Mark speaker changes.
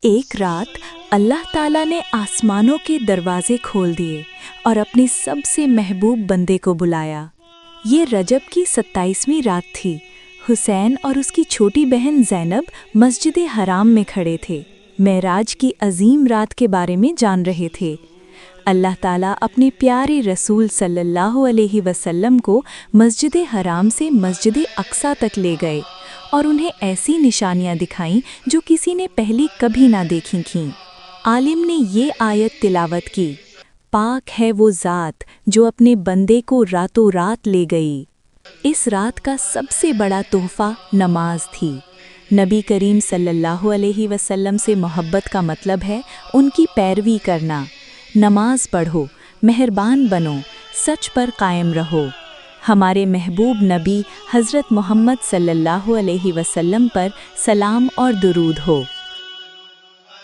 Speaker 1: ایک رات اللہ تعالیٰ نے آسمانوں کے دروازے کھول دیے اور اپنے سب سے محبوب بندے کو بلایا۔ یہ رجب کی 27ویں رات تھی۔ حسین اور اس کی چھوٹی بہن زینب مسجد حرام میں کھڑے تھے، معراج کی عظیم رات کے بارے میں جان رہے تھے۔ اللہ تعالیٰ اپنے پیارے رسول صلی اللہ علیہ وسلم کو مسجد حرام سے مسجد اقصیٰ تک لے گئے اور انہیں ایسی نشانیاں دکھائیں جو کسی نے پہلے کبھی نہ دیکھی تھیں۔ عالم نے یہ آیت تلاوت کی، پاک ہے وہ ذات جو اپنے بندے کو راتوں رات لے گئی۔ اس رات کا سب سے بڑا تحفہ نماز تھی۔ نبی کریم صلی اللہ علیہ وسلم سے محبت کا مطلب ہے ان کی پیروی کرنا۔ نماز پڑھو، مہربان بنو، سچ پر قائم رہو۔ ہمارے محبوب نبی حضرت محمد صلی اللہ علیہ وسلم پر سلام اور درود ہو۔